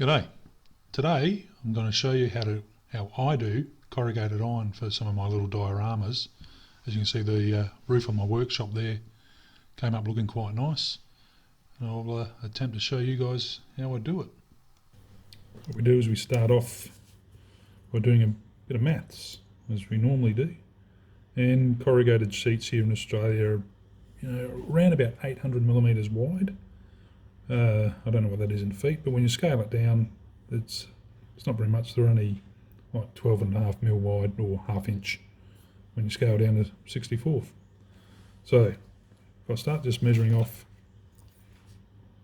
G'day. Today I'm going to show you how I do corrugated iron for some of my little dioramas. As you can see, the roof of my workshop there came up looking quite nice, and I'll attempt to show you guys how I do it. What we do is we start off by doing a bit of maths, as we normally do. And corrugated sheets here in Australia are around about 800 millimetres wide. I don't know what that is in feet, but when you scale it down, it's not very much. They're only like 12.5 mil wide, or half inch when you scale down to 64th. So if I start just measuring off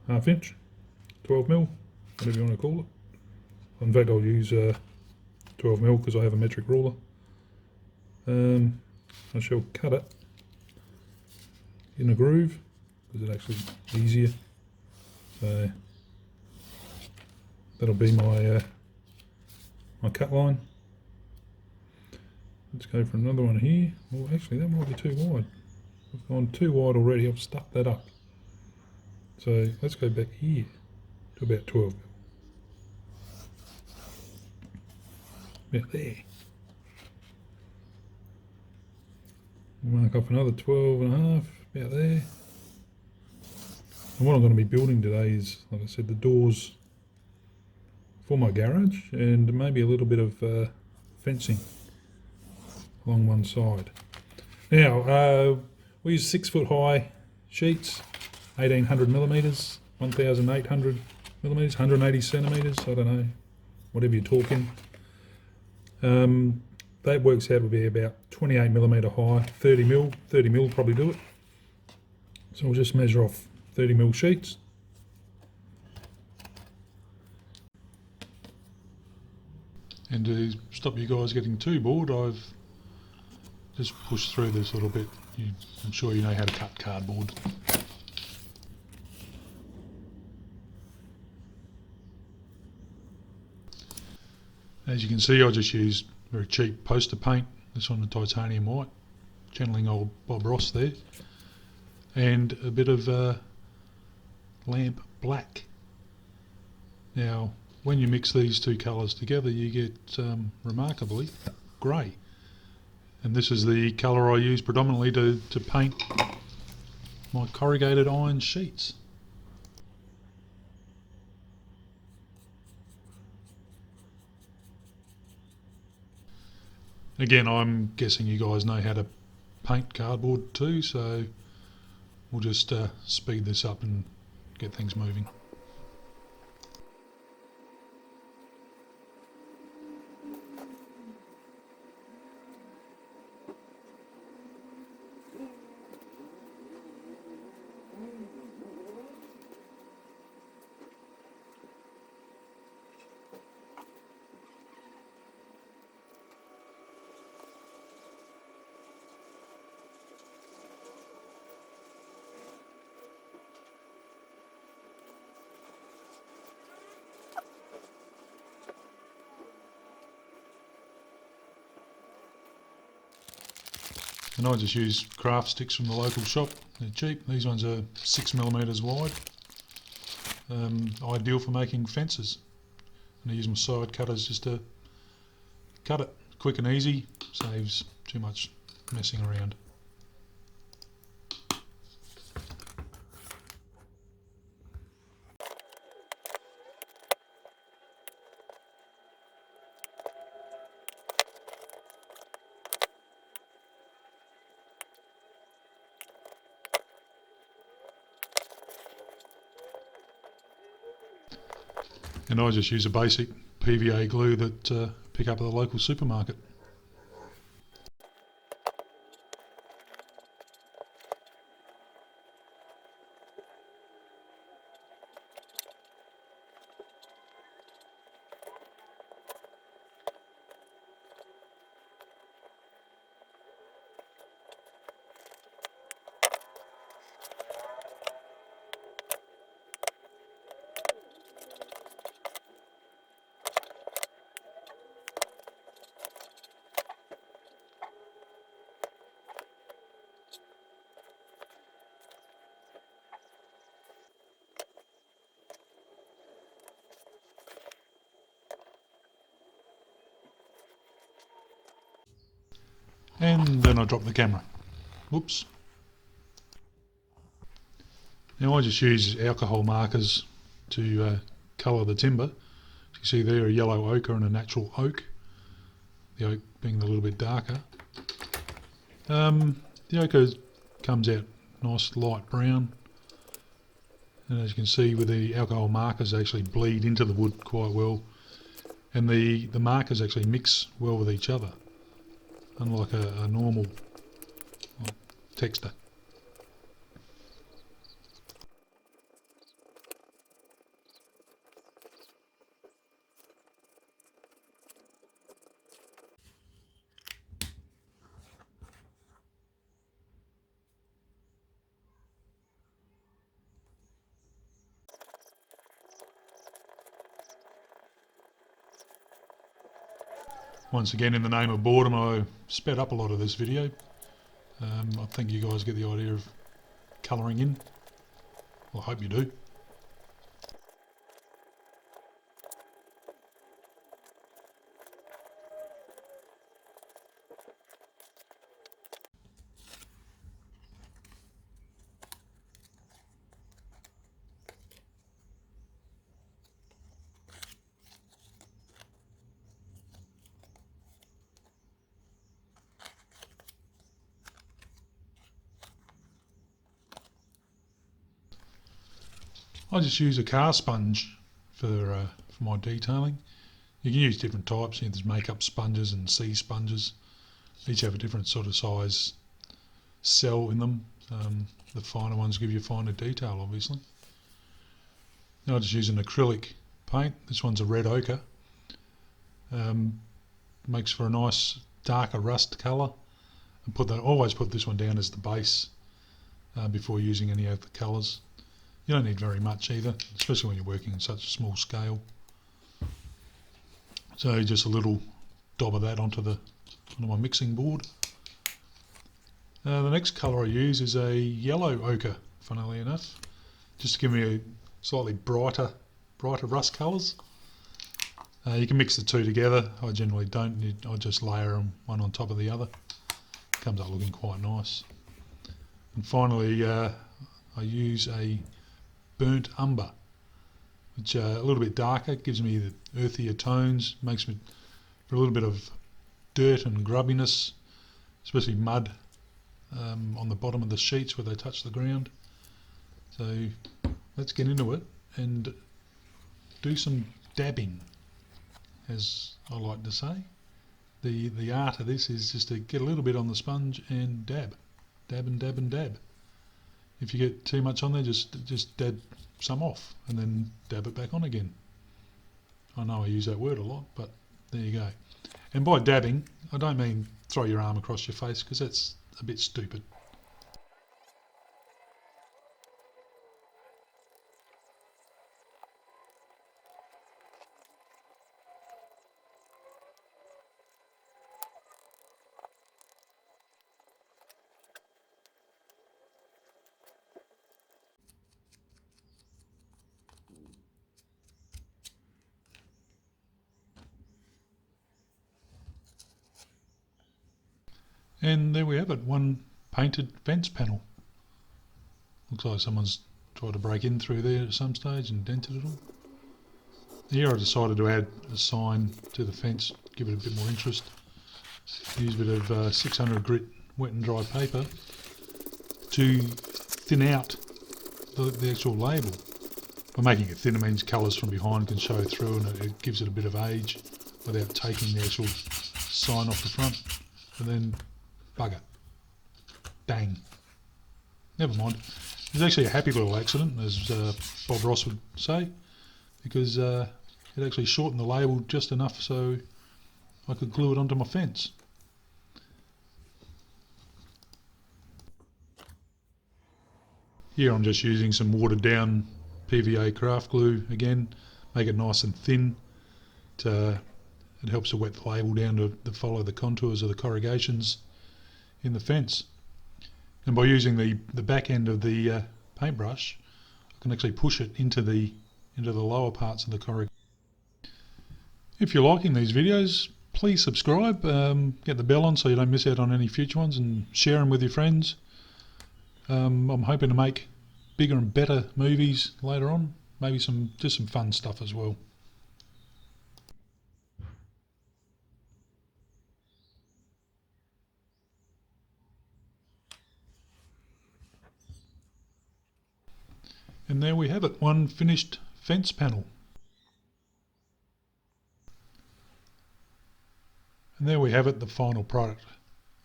half inch, 12 mil, whatever you want to call it. In fact, I'll use 12 mil because I have a metric ruler. I shall cut it in a groove because it's actually easier. So that'll be my my cut line. Let's go for another one here. Well, actually that might be too wide. I've gone too wide already. I've stuck that up. So let's go back here to about 12 mil. About there. Mark off another 12.5, about there. And what I'm going to be building today is, like I said, the doors for my garage and maybe a little bit of fencing along one side. Now, we use 6 foot high sheets, 1800 millimetres, 1800 millimetres, 180 centimetres, I don't know, whatever you're talking. That works out to be about 28 millimetre high, 30 mil will probably do it. So we'll just measure off 30 mil sheets. And to stop you guys getting too bored, I've just pushed through this little bit. I'm sure you know how to cut cardboard. As you can see, I just used very cheap poster paint. This one, the titanium white, channeling old Bob Ross there, and a bit of lamp black. Now, when you mix these two colours together, you get remarkably grey. And this is the colour I use predominantly to paint my corrugated iron sheets. Again, I'm guessing you guys know how to paint cardboard too, so we'll just speed this up and get things moving. And I just use craft sticks from the local shop. They're cheap. These ones are 6 millimetres wide. Ideal for making fences. And I use my side cutters just to cut it quick and easy. Saves too much messing around. And I just use a basic PVA glue that pick up at the local supermarket. and then I drop the camera. Whoops. Now I just use alcohol markers to colour the timber. As you can see there, a yellow ochre and a natural oak. The oak being a little bit darker. The ochre comes out nice light brown. And as you can see, with the alcohol markers, they actually bleed into the wood quite well. And the markers actually mix well with each other, unlike a normal texture. Once again, in the name of boredom, I sped up a lot of this video. I think you guys get the idea of colouring in. Well, I hope you do. I just use a car sponge for my detailing. You can use different types. There's makeup sponges and sea sponges. Each have a different sort of size cell in them. The finer ones give you finer detail, obviously. Now I just use an acrylic paint. This one's a red ochre. Makes for a nice darker rust colour. And always put this one down as the base before using any of the colours. You don't need very much either, especially when you're working in such a small scale. So just a little dab of that onto my mixing board. The next colour I use is a yellow ochre, funnily enough, just to give me a slightly brighter rust colours. You can mix the two together. I generally don't. I just layer them one on top of the other. Comes up looking quite nice. And finally, I use a burnt umber, which a little bit darker, gives me the earthier tones, makes me for a little bit of dirt and grubbiness, especially mud on the bottom of the sheets where they touch the ground. So let's get into it and do some dabbing, as I like to say. The art of this is just to get a little bit on the sponge and dab and dab and dab. If you get too much on there, just dab some off and then dab it back on again. I know I use that word a lot, but there you go. And by dabbing, I don't mean throw your arm across your face, because that's a bit stupid. And there we have it, one painted fence panel. Looks like someone's tried to break in through there at some stage and dented it all. Here I decided to add a sign to the fence, give it a bit more interest. Use a bit of 600 grit wet and dry paper to thin out the actual label. By making it thinner means colours from behind can show through, and it gives it a bit of age without taking the actual sign off the front. And then bugger. Bang. Never mind. It's actually a happy little accident, as Bob Ross would say, because it actually shortened the label just enough so I could glue it onto my fence. Here I'm just using some watered down PVA craft glue again, make it nice and thin. It helps to wet the label down to follow the contours of the corrugations in the fence. And by using the back end of the paintbrush, I can actually push it into the lower parts of the corrugation. If you're liking these videos, please subscribe, get the bell on so you don't miss out on any future ones, and share them with your friends. I'm hoping to make bigger and better movies later on, maybe just some fun stuff as well. And there we have it, one finished fence panel. And there we have it, the final product.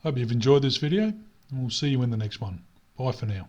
Hope you've enjoyed this video, and we'll see you in the next one. Bye for now.